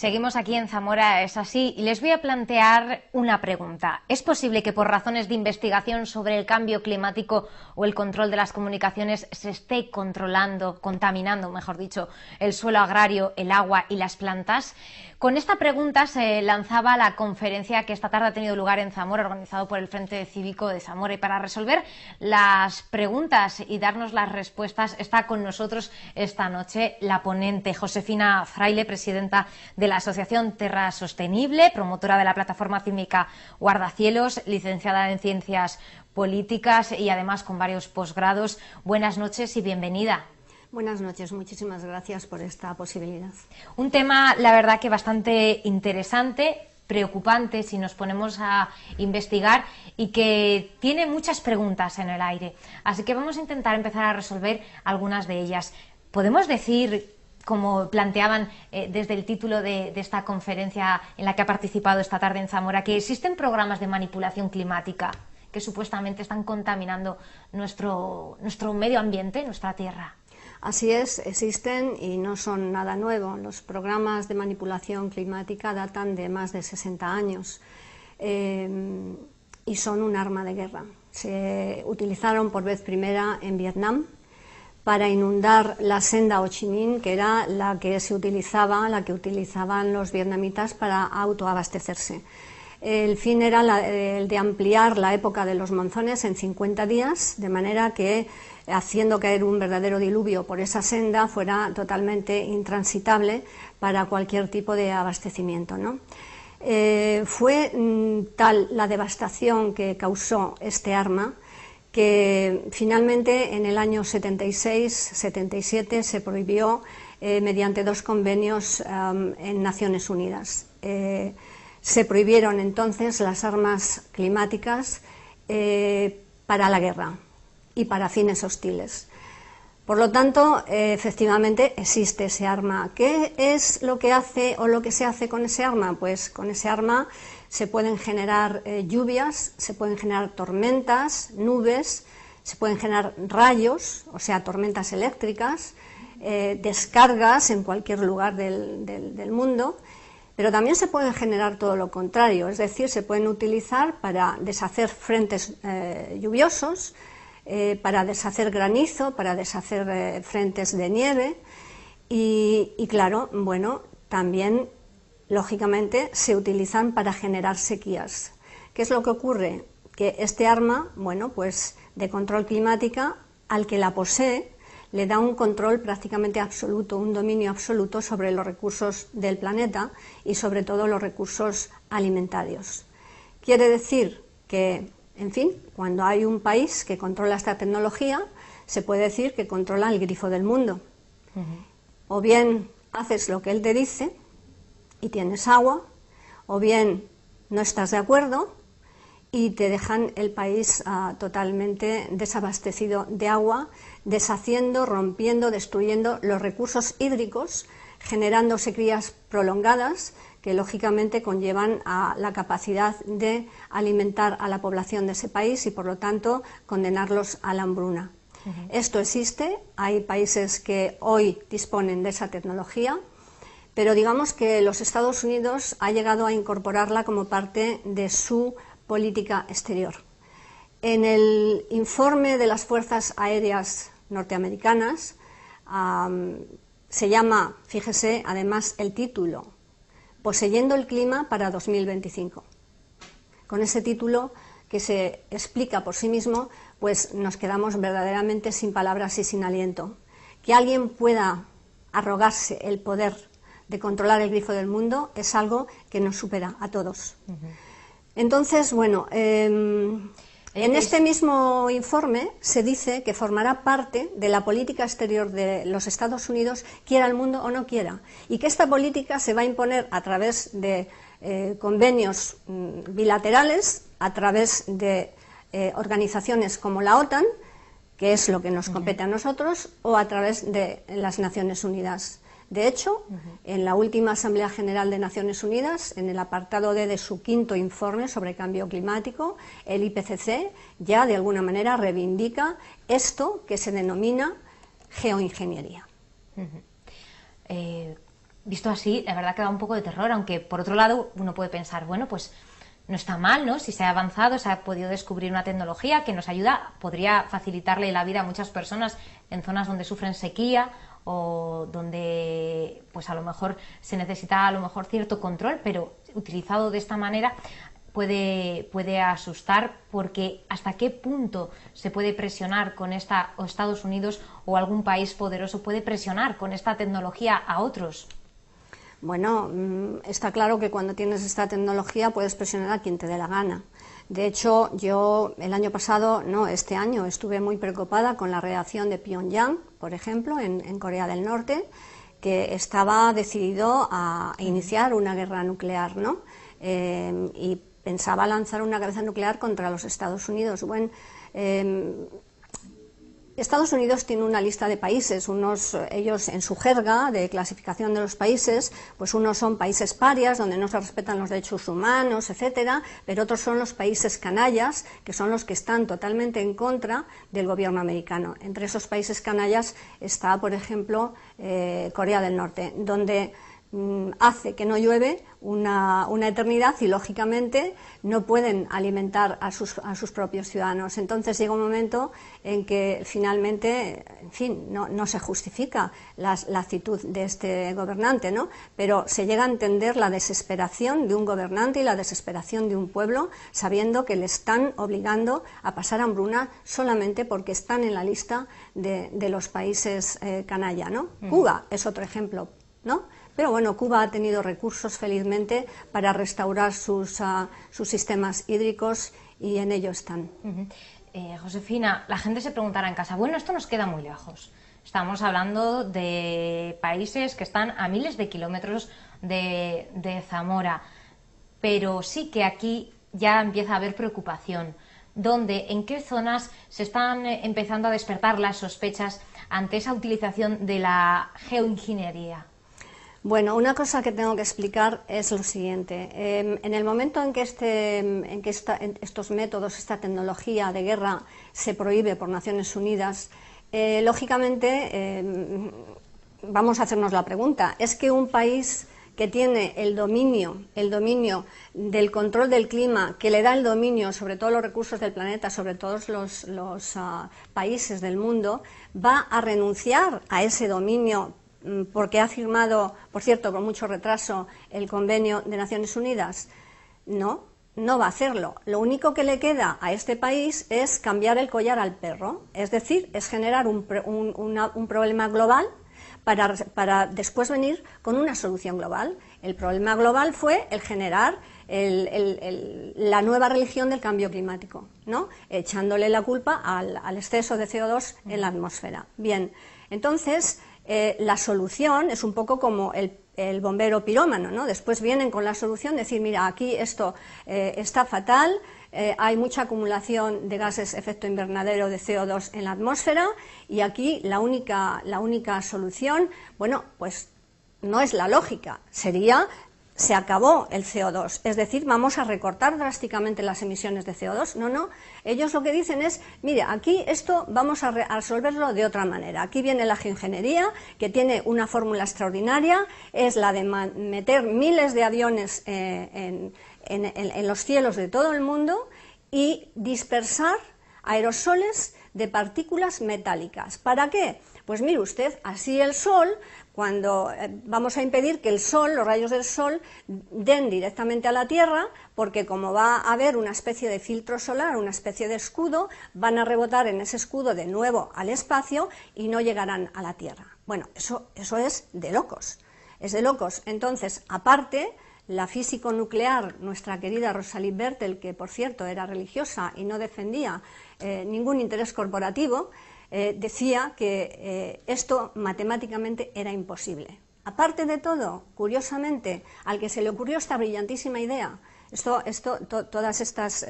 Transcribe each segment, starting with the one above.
Seguimos aquí en Zamora, es así, y les voy a plantear una pregunta. ¿Es posible que por razones de investigación sobre el cambio climático o el control de las comunicaciones se esté contaminando, mejor dicho, el suelo agrario, el agua y las plantas? Con esta pregunta se lanzaba la conferencia que esta tarde ha tenido lugar en Zamora, organizado por el Frente Cívico de Zamora. Y para resolver las preguntas y darnos las respuestas está con nosotros esta noche la ponente Josefina Fraile, presidenta de la Asociación Terra Sostenible, promotora de la plataforma cívica Guardacielos, licenciada en Ciencias Políticas y además con varios posgrados. Buenas noches y bienvenida. Buenas noches, muchísimas gracias por esta posibilidad. Un tema, la verdad, que bastante interesante, preocupante si nos ponemos a investigar y que tiene muchas preguntas en el aire. Así que vamos a intentar empezar a resolver algunas de ellas. ¿Podemos decir, como planteaban desde el título de esta conferencia en la que ha participado esta tarde en Zamora, que existen programas de manipulación climática que supuestamente están contaminando nuestro medio ambiente, nuestra tierra? Así es, existen y no son nada nuevo. Los programas de manipulación climática datan de más de 60 años y son un arma de guerra. Se utilizaron por vez primera en Vietnam para inundar la senda Ho Chi Minh, que era la que utilizaban los vietnamitas para autoabastecerse. El fin era el de ampliar la época de los monzones en 50 días, de manera que, haciendo caer un verdadero diluvio por esa senda, fuera totalmente intransitable para cualquier tipo de abastecimiento, ¿no? Fue tal la devastación que causó este arma que finalmente en el año 76-77 se prohibió mediante 2 convenios en Naciones Unidas. Se prohibieron entonces las armas climáticas para la guerra y para fines hostiles. Por lo tanto, efectivamente existe ese arma. ¿Qué es lo que hace o lo que se hace con ese arma? Pues con ese arma se pueden generar lluvias, se pueden generar tormentas, nubes, se pueden generar rayos, o sea, tormentas eléctricas, descargas en cualquier lugar del mundo. Pero también se pueden generar todo lo contrario, es decir, se pueden utilizar para deshacer frentes lluviosos, para deshacer granizo, para deshacer frentes de nieve y claro, bueno, también lógicamente se utilizan para generar sequías. ¿Qué es lo que ocurre? Que este arma, bueno, pues de control climática, al que la posee, le da un control prácticamente absoluto, un dominio absoluto sobre los recursos del planeta y sobre todo los recursos alimentarios. Quiere decir que, en fin, cuando hay un país que controla esta tecnología, se puede decir que controla el grifo del mundo. O bien haces lo que él te dice y tienes agua, o bien no estás de acuerdo y te dejan el país totalmente desabastecido de agua, deshaciendo, rompiendo, destruyendo los recursos hídricos, generando sequías prolongadas que lógicamente conllevan a la capacidad de alimentar a la población de ese país y por lo tanto condenarlos a la hambruna. Esto existe, hay países que hoy disponen de esa tecnología, pero digamos que los Estados Unidos ha llegado a incorporarla como parte de su política exterior. En el informe de las Fuerzas Aéreas norteamericanas se llama, fíjese, además el título, Poseyendo el clima para 2025. Con ese título, que se explica por sí mismo, pues nos quedamos verdaderamente sin palabras y sin aliento. Que alguien pueda arrogarse el poder de controlar el grifo del mundo es algo que nos supera a todos. Entonces, bueno, en este mismo informe se dice que formará parte de la política exterior de los Estados Unidos, quiera el mundo o no quiera, y que esta política se va a imponer a través de convenios bilaterales, a través de organizaciones como la OTAN, que es lo que nos compete a nosotros, o a través de las Naciones Unidas. De hecho, en la última Asamblea General de Naciones Unidas, en el apartado D de su 5º informe sobre cambio climático, el IPCC ya de alguna manera reivindica esto que se denomina geoingeniería. Visto así, la verdad que da un poco de terror, aunque por otro lado uno puede pensar, bueno, pues no está mal, ¿no? Si se ha avanzado, se ha podido descubrir una tecnología que nos ayuda, podría facilitarle la vida a muchas personas en zonas donde sufren sequía o donde pues a lo mejor se necesita a lo mejor cierto control, pero utilizado de esta manera puede asustar, porque hasta qué punto se puede presionar con esta, o Estados Unidos o algún país poderoso puede presionar con esta tecnología a otros. Bueno, está claro que cuando tienes esta tecnología puedes presionar a quien te dé la gana. De hecho, yo el año pasado, no, este año, estuve muy preocupada con la reacción de Pyongyang, por ejemplo, en Corea del Norte, que estaba decidido a iniciar una guerra nuclear, ¿no? Y pensaba lanzar una guerra nuclear contra los Estados Unidos. Bueno, Estados Unidos tiene una lista de países, ellos en su jerga de clasificación de los países, pues unos son países parias, donde no se respetan los derechos humanos, etcétera, pero otros son los países canallas, que son los que están totalmente en contra del gobierno americano. Entre esos países canallas está, por ejemplo, Corea del Norte, donde hace que no llueve una eternidad y, lógicamente, no pueden alimentar a sus propios ciudadanos. Entonces llega un momento en que finalmente, en fin, no se justifica la actitud de este gobernante, ¿no? Pero se llega a entender la desesperación de un gobernante y la desesperación de un pueblo, sabiendo que le están obligando a pasar hambruna solamente porque están en la lista de los países canalla, ¿no? Cuba es otro ejemplo, ¿no? Pero bueno, Cuba ha tenido recursos, felizmente, para restaurar sus sistemas hídricos, y en ello están. Josefina, la gente se preguntará en casa, bueno, esto nos queda muy lejos. Estamos hablando de países que están a miles de kilómetros de Zamora, pero sí que aquí ya empieza a haber preocupación. ¿Dónde, en qué zonas se están empezando a despertar las sospechas ante esa utilización de la geoingeniería? Bueno, una cosa que tengo que explicar es lo siguiente. En el momento en que estos métodos, esta tecnología de guerra se prohíbe por Naciones Unidas, lógicamente vamos a hacernos la pregunta, ¿es que un país que tiene el dominio del control del clima, que le da el dominio sobre todos los recursos del planeta, sobre todos los países del mundo, va a renunciar a ese dominio porque ha firmado, por cierto, con mucho retraso, el convenio de Naciones Unidas? No, no va a hacerlo. Lo único que le queda a este país es cambiar el collar al perro, es decir, es generar un problema global para después venir con una solución global. El problema global fue el generar la nueva religión del cambio climático, ¿no? Echándole la culpa al exceso de CO2 en la atmósfera. Bien, entonces la solución es un poco como el bombero pirómano, ¿no? Después vienen con la solución, decir, mira, aquí esto está fatal, hay mucha acumulación de gases efecto invernadero de CO2 en la atmósfera, y aquí la única solución, bueno, pues no es la lógica, sería: se acabó el CO2, es decir, vamos a recortar drásticamente las emisiones de CO2. No, ellos lo que dicen es, mire, aquí esto vamos a resolverlo de otra manera. Aquí viene la geoingeniería, que tiene una fórmula extraordinaria, es la de meter miles de aviones en los cielos de todo el mundo y dispersar aerosoles de partículas metálicas. ¿Para qué? Pues mire usted, así el Sol, cuando vamos a impedir que el Sol, los rayos del Sol, den directamente a la Tierra, porque como va a haber una especie de filtro solar, una especie de escudo, van a rebotar en ese escudo de nuevo al espacio y no llegarán a la Tierra. Bueno, eso es de locos, es de locos. Entonces, aparte, la físico-nuclear, nuestra querida Rosalind Bertel, que por cierto era religiosa y no defendía ningún interés corporativo, decía que esto matemáticamente era imposible. Aparte de todo, curiosamente, al que se le ocurrió esta brillantísima idea, todas estas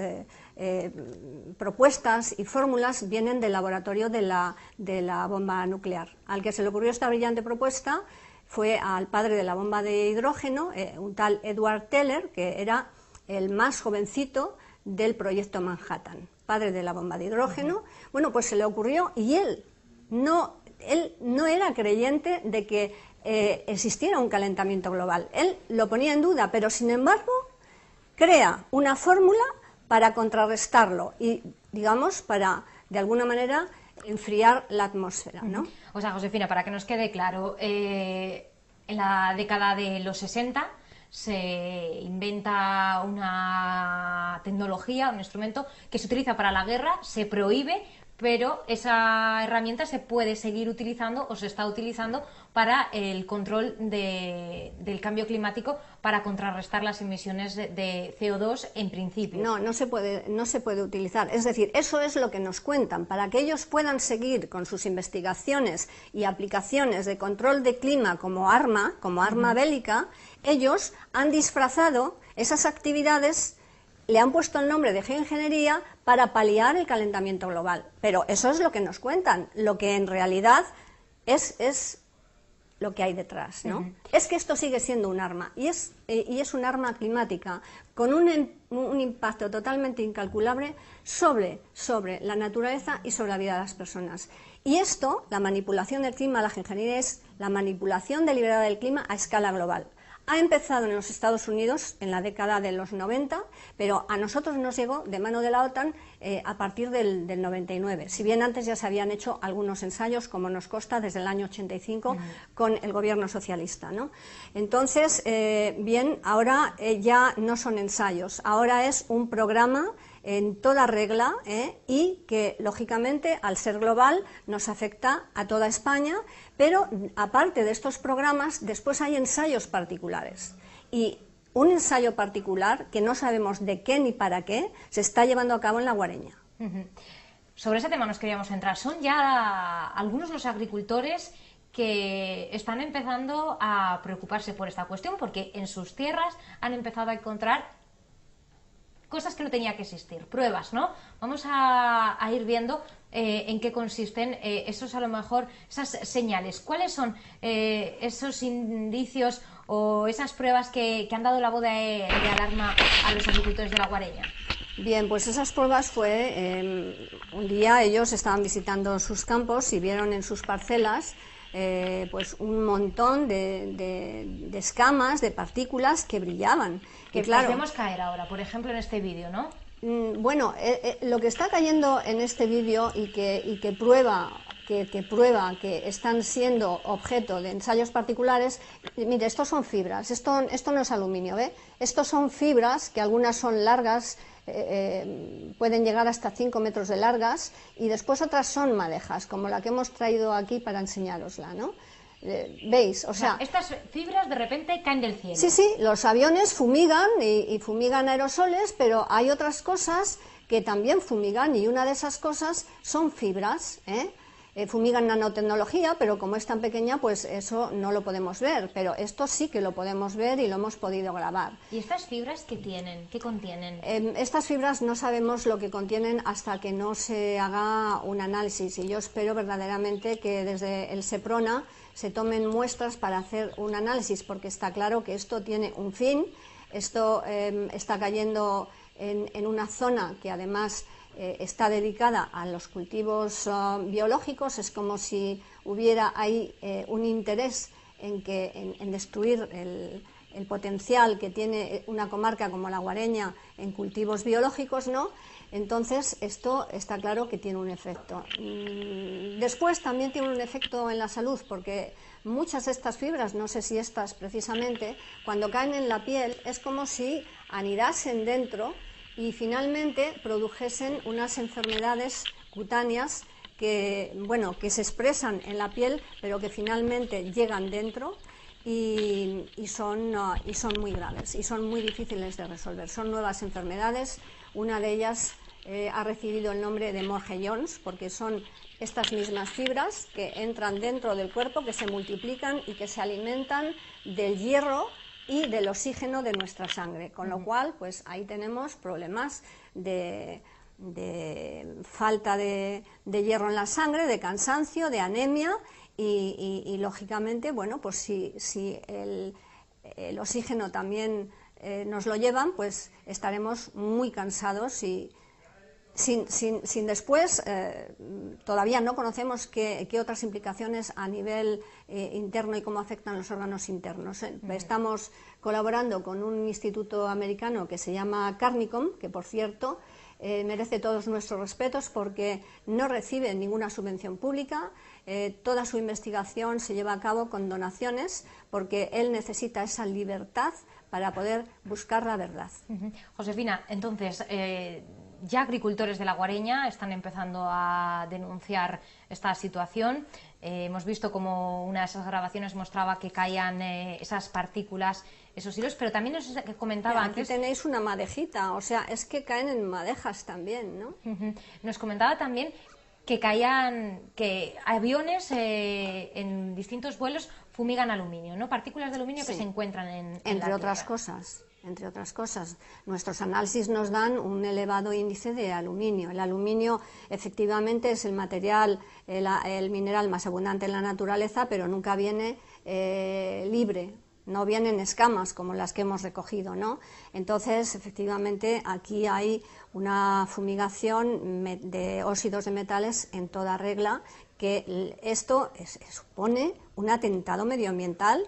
propuestas y fórmulas vienen del laboratorio de la bomba nuclear. Al que se le ocurrió esta brillante propuesta fue al padre de la bomba de hidrógeno, un tal Edward Teller, que era el más jovencito del proyecto Manhattan, padre de la bomba de hidrógeno. Bueno, pues se le ocurrió, y él no era creyente de que existiera un calentamiento global. Él lo ponía en duda, pero sin embargo crea una fórmula para contrarrestarlo y, digamos, para, de alguna manera, enfriar la atmósfera, ¿no? O sea, Josefina, para que nos quede claro, en la década de los 60 se inventa una tecnología, un instrumento que se utiliza para la guerra, se prohíbe, pero esa herramienta se puede seguir utilizando o se está utilizando para el control del cambio climático, para contrarrestar las emisiones de CO2 en principio. No se puede utilizar. Es decir, eso es lo que nos cuentan. Para que ellos puedan seguir con sus investigaciones y aplicaciones de control de clima como arma bélica, ellos han disfrazado esas actividades, le han puesto el nombre de geoingeniería para paliar el calentamiento global. Pero eso es lo que nos cuentan. Lo que en realidad es lo que hay detrás, ¿no? Es que esto sigue siendo un arma, y es un arma climática con un impacto totalmente incalculable sobre la naturaleza y sobre la vida de las personas. Y esto, la manipulación del clima, la geoingeniería, es la manipulación deliberada del clima a escala global. Ha empezado en los Estados Unidos en la década de los 90, pero a nosotros nos llegó de mano de la OTAN a partir del 99, si bien antes ya se habían hecho algunos ensayos, como nos consta, desde el año 85 con el gobierno socialista, ¿no? Entonces, bien, ahora ya no son ensayos, ahora es un programa en toda regla, y que, lógicamente, al ser global, nos afecta a toda España, pero aparte de estos programas, después hay ensayos particulares. Y un ensayo particular, que no sabemos de qué ni para qué, se está llevando a cabo en La Guareña. Sobre ese tema nos queríamos centrar. Son ya algunos los agricultores que están empezando a preocuparse por esta cuestión, porque en sus tierras han empezado a encontrar cosas que no tenía que existir, pruebas, ¿no? Vamos a ir viendo en qué consisten esos, a lo mejor, esas señales. ¿Cuáles son esos indicios o esas pruebas que han dado la voz de alarma a los agricultores de La Guareña? Bien, pues esas pruebas fue, un día ellos estaban visitando sus campos y vieron en sus parcelas pues un montón de escamas, de partículas que brillaban. Que claro, vemos caer ahora, por ejemplo, en este vídeo, ¿no? Bueno, lo que está cayendo en este vídeo y que prueba que están siendo objeto de ensayos particulares, mire, estos son fibras, esto no es aluminio, ¿ve? Estos son fibras que algunas son largas, pueden llegar hasta 5 metros de largas, y después otras son madejas, como la que hemos traído aquí para enseñárosla, ¿no? ¿Veis? O sea, estas fibras de repente caen del cielo. Sí, sí, los aviones fumigan y fumigan aerosoles, pero hay otras cosas que también fumigan, y una de esas cosas son fibras, fumigan nanotecnología, pero como es tan pequeña, pues eso no lo podemos ver, pero esto sí que lo podemos ver y lo hemos podido grabar. ¿Y estas fibras qué tienen? ¿Qué contienen? Estas fibras no sabemos lo que contienen hasta que no se haga un análisis, y yo espero verdaderamente que desde el SEPRONA se tomen muestras para hacer un análisis, porque está claro que esto tiene un fin. Esto está cayendo en una zona que además está dedicada a los cultivos biológicos. Es como si hubiera ahí un interés en destruir el potencial que tiene una comarca como La Guareña en cultivos biológicos, ¿no? Entonces, esto está claro que tiene un efecto. Después también tiene un efecto en la salud, porque muchas de estas fibras, no sé si estas precisamente, cuando caen en la piel es como si anidasen dentro y finalmente produjesen unas enfermedades cutáneas que se expresan en la piel, pero que finalmente llegan dentro y son muy graves y son muy difíciles de resolver. Son nuevas enfermedades. Una de ellas ha recibido el nombre de Morge-Jones, porque son estas mismas fibras que entran dentro del cuerpo, que se multiplican y que se alimentan del hierro y del oxígeno de nuestra sangre, con lo cual pues ahí tenemos problemas de falta de hierro en la sangre, de cansancio, de anemia y lógicamente, bueno, pues si el oxígeno también nos lo llevan, pues estaremos muy cansados y sin después, todavía no conocemos qué otras implicaciones a nivel interno y cómo afectan los órganos internos. Estamos colaborando con un instituto americano que se llama Carnicom, que por cierto merece todos nuestros respetos porque no recibe ninguna subvención pública, toda su investigación se lleva a cabo con donaciones porque él necesita esa libertad para poder buscar la verdad. Josefina, entonces, ya agricultores de La Guareña están empezando a denunciar esta situación. Hemos visto como una de esas grabaciones mostraba que caían esas partículas, esos hilos, pero también nos comentaba antes... Aquí tenéis una madejita, o sea, es que caen en madejas también, ¿no? Nos comentaba también que caían, que aviones en distintos vuelos fumigan aluminio, ¿no? Partículas de aluminio que se encuentran en entre otras cosas. Entre otras cosas, nuestros análisis nos dan un elevado índice de aluminio. El aluminio efectivamente es el material, el mineral más abundante en la naturaleza, pero nunca viene libre, no vienen escamas como las que hemos recogido, ¿no? Entonces, efectivamente, aquí hay una fumigación de óxidos de metales en toda regla, que esto supone un atentado medioambiental,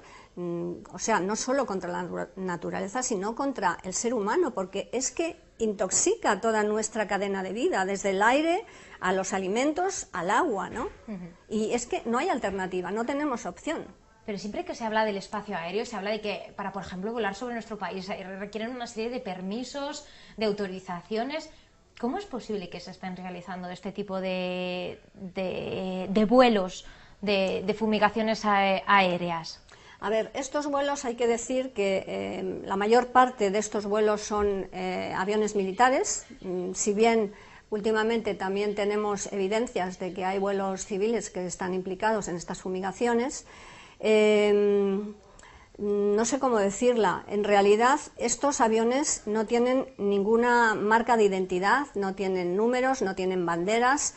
o sea, no solo contra la naturaleza, sino contra el ser humano, porque es que intoxica toda nuestra cadena de vida, desde el aire a los alimentos, al agua, ¿no? Y es que no hay alternativa, no tenemos opción. Pero siempre que se habla del espacio aéreo, se habla de que para, por ejemplo, volar sobre nuestro país requieren una serie de permisos, de autorizaciones. ¿Cómo es posible que se estén realizando este tipo de vuelos, de fumigaciones aéreas? A ver, estos vuelos hay que decir que la mayor parte de estos vuelos son aviones militares, si bien últimamente también tenemos evidencias de que hay vuelos civiles que están implicados en estas fumigaciones. No sé cómo decirla, en realidad estos aviones no tienen ninguna marca de identidad, no tienen números, no tienen banderas,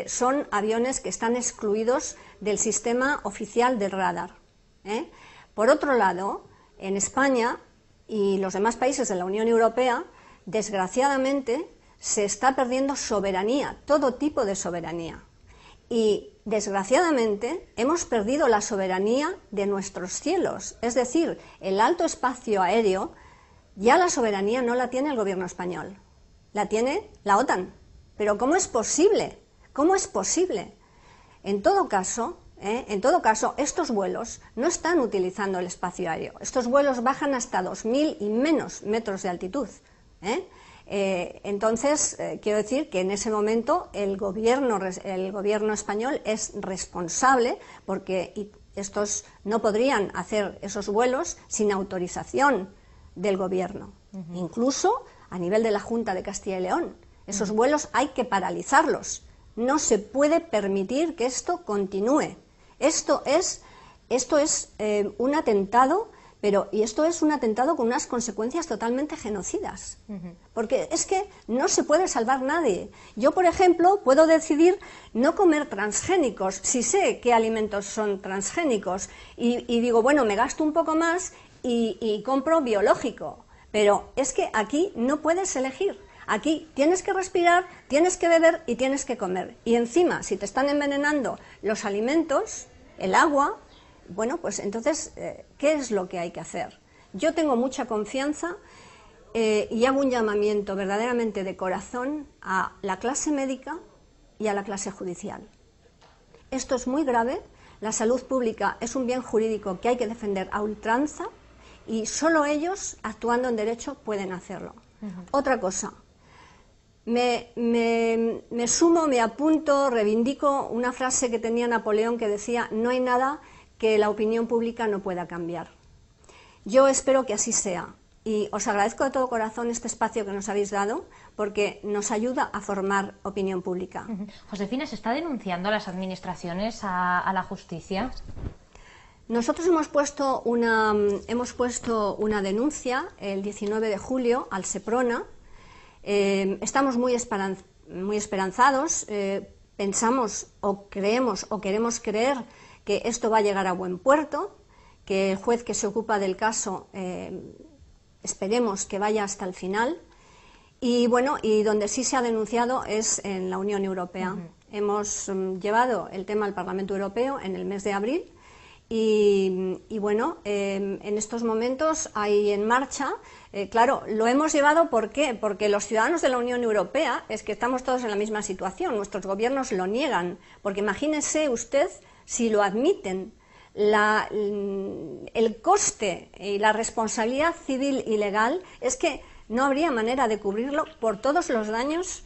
son aviones que están excluidos del sistema oficial del radar. Por otro lado, en España y los demás países de la Unión Europea, desgraciadamente se está perdiendo soberanía, todo tipo de soberanía. Y desgraciadamente hemos perdido la soberanía de nuestros cielos, es decir, el alto espacio aéreo, ya la soberanía no la tiene el gobierno español, la tiene la OTAN. Pero ¿cómo es posible? ¿Cómo es posible? En todo caso, estos vuelos no están utilizando el espacio aéreo. Estos vuelos bajan hasta 2000 y menos metros de altitud. Entonces, quiero decir que en ese momento el gobierno español es responsable porque estos no podrían hacer esos vuelos sin autorización del gobierno. Incluso a nivel de la Junta de Castilla y León. Esos vuelos hay que paralizarlos. No se puede permitir que esto continúe. Esto es un atentado, y esto es un atentado con unas consecuencias totalmente genocidas. Porque es que no se puede salvar nadie. Yo, por ejemplo, puedo decidir no comer transgénicos, si sé qué alimentos son transgénicos, y digo, bueno, me gasto un poco más y compro biológico. Pero es que aquí no puedes elegir. Aquí tienes que respirar, tienes que beber y tienes que comer. Y encima, si te están envenenando los alimentos, el agua, bueno, pues entonces, ¿qué es lo que hay que hacer? Yo tengo mucha confianza y hago un llamamiento verdaderamente de corazón a la clase médica y a la clase judicial. Esto es muy grave, la salud pública es un bien jurídico que hay que defender a ultranza y solo ellos, actuando en derecho, pueden hacerlo. Otra cosa. Me sumo, me apunto, reivindico una frase que tenía Napoleón que decía: no hay nada que la opinión pública no pueda cambiar. Yo espero que así sea y os agradezco de todo corazón este espacio que nos habéis dado porque nos ayuda a formar opinión pública. Josefina, ¿se está denunciando a las administraciones a la justicia? Nosotros hemos puesto una denuncia el 19 de julio al Seprona. Estamos muy esperanzados, pensamos o creemos o queremos creer que esto va a llegar a buen puerto, que el juez que se ocupa del caso esperemos que vaya hasta el final Y bueno, y donde sí se ha denunciado es en la Unión Europea. Hemos llevado el tema al Parlamento Europeo en el mes de abril y bueno, en estos momentos hay en marcha, claro, lo hemos llevado ¿por qué? Porque los ciudadanos de la Unión Europea es que estamos todos en la misma situación, nuestros gobiernos lo niegan, porque imagínese usted si lo admiten, el coste y la responsabilidad civil y legal es que no habría manera de cubrirlo por todos los daños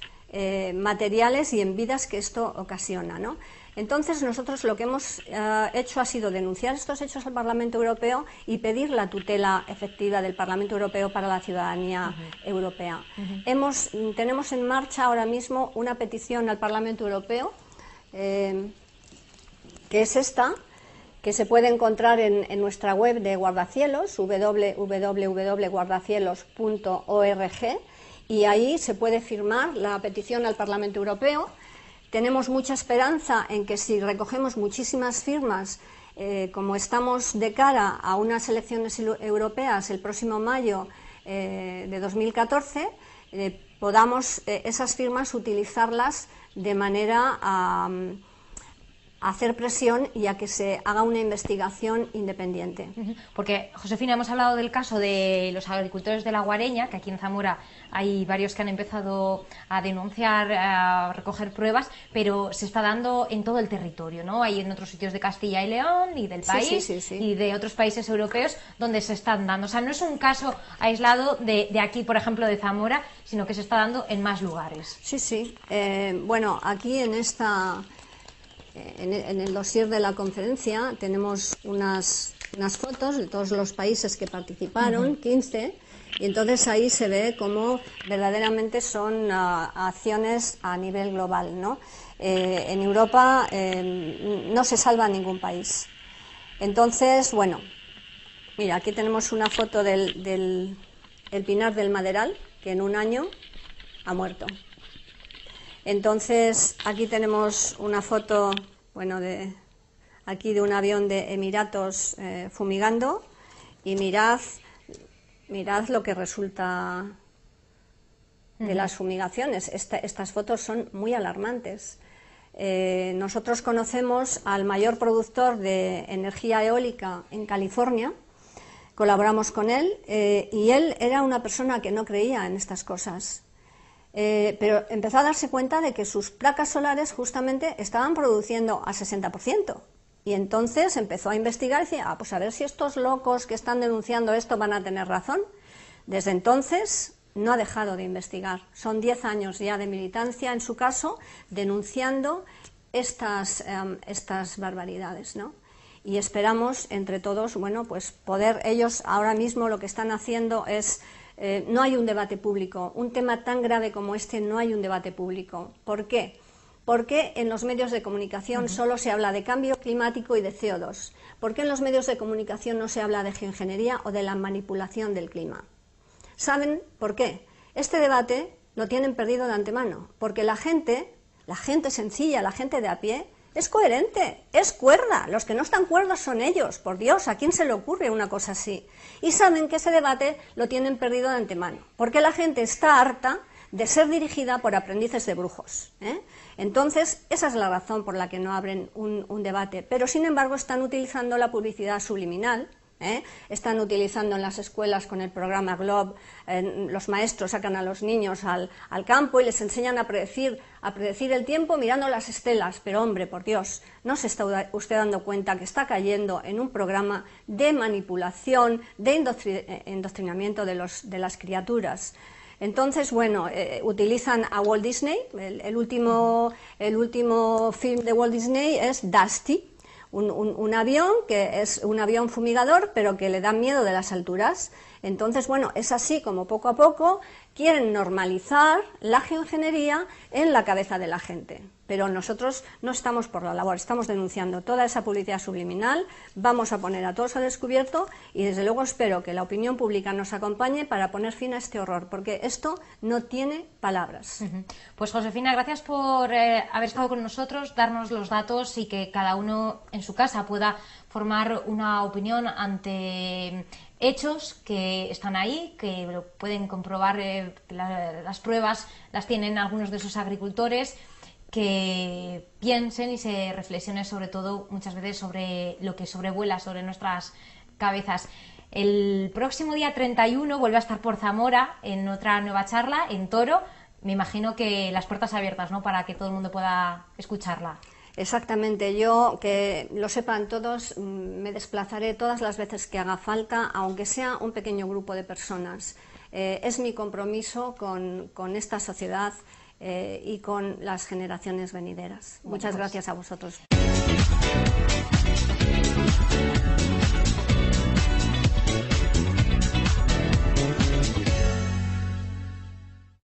materiales y en vidas que esto ocasiona, ¿no? Entonces nosotros lo que hemos hecho ha sido denunciar estos hechos al Parlamento Europeo y pedir la tutela efectiva del Parlamento Europeo para la ciudadanía europea. Tenemos en marcha ahora mismo una petición al Parlamento Europeo, que es esta, que se puede encontrar en nuestra web de Guardacielos, www.guardacielos.org, y ahí se puede firmar la petición al Parlamento Europeo. Tenemos mucha esperanza en que si recogemos muchísimas firmas, como estamos de cara a unas elecciones europeas el próximo mayo de 2014, podamos esas firmas utilizarlas de manera a hacer presión y a que se haga una investigación independiente. Porque, Josefina, hemos hablado del caso de los agricultores de La Guareña, que aquí en Zamora hay varios que han empezado a denunciar, a recoger pruebas, pero se está dando en todo el territorio, ¿no? Hay en otros sitios de Castilla y León y del país y de otros países europeos donde se están dando. O sea, no es un caso aislado de aquí, por ejemplo, de Zamora, sino que se está dando en más lugares. Sí, sí. Bueno, aquí en el dossier de la conferencia tenemos unas fotos de todos los países que participaron, 15, y entonces ahí se ve cómo verdaderamente son acciones a nivel global, ¿no? En Europa no se salva ningún país. Entonces, bueno, mira, aquí tenemos una foto del pinar del Maderal, que en un año ha muerto. Entonces, aquí tenemos una foto, bueno, aquí de un avión de Emiratos fumigando, y mirad lo que resulta de las fumigaciones. Estas fotos son muy alarmantes. Nosotros conocemos al mayor productor de energía eólica en California, colaboramos con él, y él era una persona que no creía en estas cosas. Pero empezó a darse cuenta de que sus placas solares justamente estaban produciendo al 60%. Y entonces empezó a investigar y decía, pues a ver si estos locos que están denunciando esto van a tener razón. Desde entonces no ha dejado de investigar. Son 10 años ya de militancia, en su caso, denunciando estas barbaridades, ¿no? Y esperamos entre todos, bueno, pues poder, ellos ahora mismo lo que están haciendo es... no hay un debate público. Un tema tan grave como este no hay un debate público. ¿Por qué? Porque en los medios de comunicación solo se habla de cambio climático y de CO2. ¿Por qué en los medios de comunicación no se habla de geoingeniería o de la manipulación del clima? ¿Saben por qué? Este debate lo tienen perdido de antemano, porque la gente sencilla, la gente de a pie, es coherente, es cuerda. Los que no están cuerdos son ellos. Por Dios, ¿a quién se le ocurre una cosa así? Y saben que ese debate lo tienen perdido de antemano, porque la gente está harta de ser dirigida por aprendices de brujos, ¿eh? Entonces, esa es la razón por la que no abren un debate. Pero, sin embargo, están utilizando la publicidad subliminal, están utilizando en las escuelas con el programa GLOB, los maestros sacan a los niños al campo y les enseñan a predecir el tiempo mirando las estelas, pero hombre, por Dios, ¿no se está usted dando cuenta que está cayendo en un programa de manipulación, de indoctrinamiento de las criaturas? Entonces, bueno, utilizan a Walt Disney, el último film de Walt Disney es Dusty, un avión que es un avión fumigador, pero que le da miedo de las alturas. Entonces, bueno, es así como poco a poco quieren normalizar la geoingeniería en la cabeza de la gente. Pero nosotros no estamos por la labor, estamos denunciando toda esa publicidad subliminal, vamos a poner a todos a descubierto y desde luego espero que la opinión pública nos acompañe para poner fin a este horror, porque esto no tiene palabras. Pues Josefina, gracias por haber estado con nosotros, darnos los datos y que cada uno en su casa pueda formar una opinión ante hechos que están ahí, que lo pueden comprobar, las pruebas las tienen algunos de esos agricultores, que piensen y se reflexionen sobre todo muchas veces sobre lo que sobrevuela sobre nuestras cabezas. El próximo día 31 vuelve a estar por Zamora en otra nueva charla, en Toro. Me imagino que las puertas abiertas, ¿no?, para que todo el mundo pueda escucharla. Exactamente, yo, que lo sepan todos, me desplazaré todas las veces que haga falta, aunque sea un pequeño grupo de personas. Es mi compromiso con esta sociedad y con las generaciones venideras. Muchas gracias a vosotros.